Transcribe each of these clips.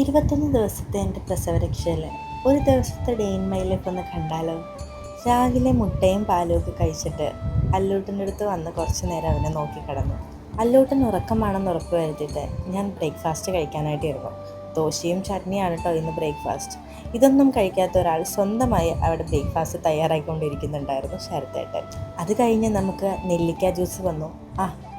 21 ദിവസത്തെ എൻ്റെ പ്രസവരക്ഷയിൽ ഒരു ദിവസത്തെ ഡേ ഇൻ മൈ ലൈഫ് ഒന്ന് കണ്ടാലോ. രാവിലെ മുട്ടയും പാലും ഒക്കെ കഴിച്ചിട്ട് അല്ലൂട്ടൻ്റെ അടുത്ത് വന്ന് കുറച്ച് നേരം അവനെ നോക്കി കിടന്നു. അല്ലൂട്ടൻ ഉറക്കമാണെന്ന് ഉറപ്പ് വരുത്തിയിട്ട് ഞാൻ ബ്രേക്ക്ഫാസ്റ്റ് കഴിക്കാനായിട്ട് ഇരുന്നു. ദോശയും ചട്നിയാണ് കേട്ടോ ഇന്ന് ബ്രേക്ക്ഫാസ്റ്റ്. ഇതൊന്നും കഴിക്കാത്ത ഒരാൾ സ്വന്തമായി അവിടെ ബ്രേക്ക്ഫാസ്റ്റ് തയ്യാറായിക്കൊണ്ടിരിക്കുന്നുണ്ടായിരുന്നു ശരത്തേട്ടൻ. അത് കഴിഞ്ഞ് നമുക്ക് നെല്ലിക്ക ജ്യൂസ് വന്നു.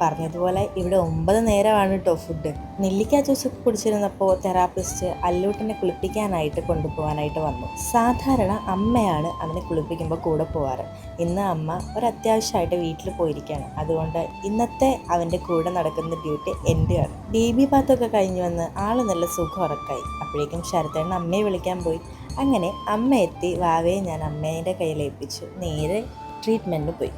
പറഞ്ഞതുപോലെ ഇവിടെ 9 നേരമാണ് കേട്ടോ ഫുഡ്. നെല്ലിക്ക ജ്യൂസൊക്കെ കുടിച്ചിരുന്നപ്പോൾ തെറാപ്പിസ്റ്റ് അല്ലൂട്ടനെ കുളിപ്പിക്കാനായിട്ട് കൊണ്ടുപോകാനായിട്ട് വന്നു. സാധാരണ അമ്മയാണ് അവനെ കുളിപ്പിക്കുമ്പോൾ കൂടെ പോവാറ്. ഇന്ന് അമ്മ ഒരത്യാവശ്യമായിട്ട് വീട്ടിൽ പോയിരിക്കുകയാണ്. അതുകൊണ്ട് ഇന്നത്തെ അവൻ്റെ കൂടെ നടക്കുന്ന ഡ്യൂട്ടി എൻ്റെയാണ്. ബേബി ബാത്തൊക്കെ കഴിഞ്ഞ് വന്ന് ആൾ നല്ല സുഖം ഉറക്കായി. അപ്പോഴേക്കും ശരത്തേട്ടൻ അമ്മയെ വിളിക്കാൻ പോയി. അങ്ങനെ അമ്മ എത്തി. വാവയെ ഞാൻ അമ്മേൻ്റെ കയ്യിലേൽപ്പിച്ചു. നേരെ ട്രീറ്റ്മെൻറ്റിന് പോയി.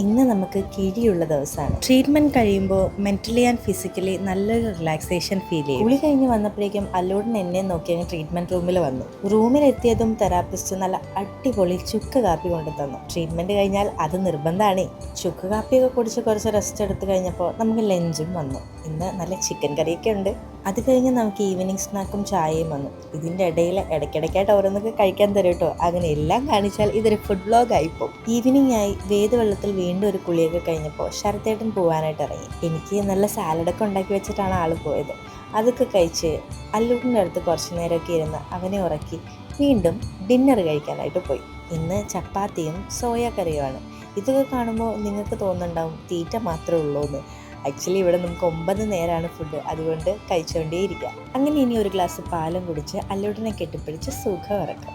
ഇന്ന് നമുക്ക് കിഴിയുള്ള ദിവസമാണ്. ട്രീറ്റ്മെൻറ്റ് കഴിയുമ്പോൾ മെൻ്റലി ആൻഡ് ഫിസിക്കലി നല്ലൊരു റിലാക്സേഷൻ ഫീൽ ചെയ്യും. കുളി കഴിഞ്ഞ് വന്നപ്പോഴേക്കും അല്ലൂടൻ എന്നെ നോക്കി അങ്ങ് ട്രീറ്റ്മെൻറ്റ് റൂമിൽ വന്നു. റൂമിലെത്തിയതും തെറാപ്പിസ്റ്റ് നല്ല അടിപൊളി ചുക്ക് കാപ്പി കൊണ്ടു തന്നു. ട്രീറ്റ്മെൻറ്റ് കഴിഞ്ഞാൽ അത് നിർബന്ധമാണ്. ചുക്ക് കാപ്പിയൊക്കെ കുടിച്ച് കുറച്ച് റെസ്റ്റ് എടുത്ത് കഴിഞ്ഞപ്പോൾ നമുക്ക് ലഞ്ചും വന്നു. ഇന്ന് നല്ല ചിക്കൻ കറിയൊക്കെ ഉണ്ട്. അത് കഴിഞ്ഞ് നമുക്ക് ഈവനിങ് സ്നാക്കും ചായയും വന്നു. ഇതിൻ്റെ ഇടയിൽ ഇടയ്ക്കിടയ്ക്കായിട്ട് ഓരോന്നൊക്കെ കഴിക്കാൻ തരും കേട്ടോ. അങ്ങനെ എല്ലാം കാണിച്ചാൽ ഇതൊരു ഫുഡ് വ്ലോഗ് ആയിപ്പോൾ. ഈവനിങ് ആയി. വേദവെള്ളത്തിൽ വീണ്ടും ഒരു കുളിയൊക്കെ കഴിഞ്ഞപ്പോൾ ശരത്തേട്ടൻ പോകാനായിട്ട് ഇറങ്ങി. എനിക്ക് നല്ല സാലഡൊക്കെ ഉണ്ടാക്കി വെച്ചിട്ടാണ് ആൾ പോയത്. അതൊക്കെ കഴിച്ച് അല്ലൂട്ടിൻ്റെ അടുത്ത് കുറച്ച് നേരമൊക്കെ ഇരുന്ന് അവനെ ഉറക്കി വീണ്ടും ഡിന്നർ കഴിക്കാനായിട്ട് പോയി. ഇന്ന് ചപ്പാത്തിയും സോയ കറിയുമാണ്. ഇതൊക്കെ കാണുമ്പോൾ നിങ്ങൾക്ക് തോന്നുന്നുണ്ടാവും തീറ്റ മാത്രമേ ഉള്ളൂ എന്ന്. ആക്ച്വലി ഇവിടെ നമുക്ക് 9 നേരമാണ് ഫുഡ്. അതുകൊണ്ട് കഴിച്ചുകൊണ്ടേയിരിക്കുക. അങ്ങനെ ഇനി ഒരു ഗ്ലാസ് പാലും കുടിച്ച് അല്ലൂട്ടിനെ കെട്ടിപ്പിടിച്ച് സുഖം ഇറക്കാം.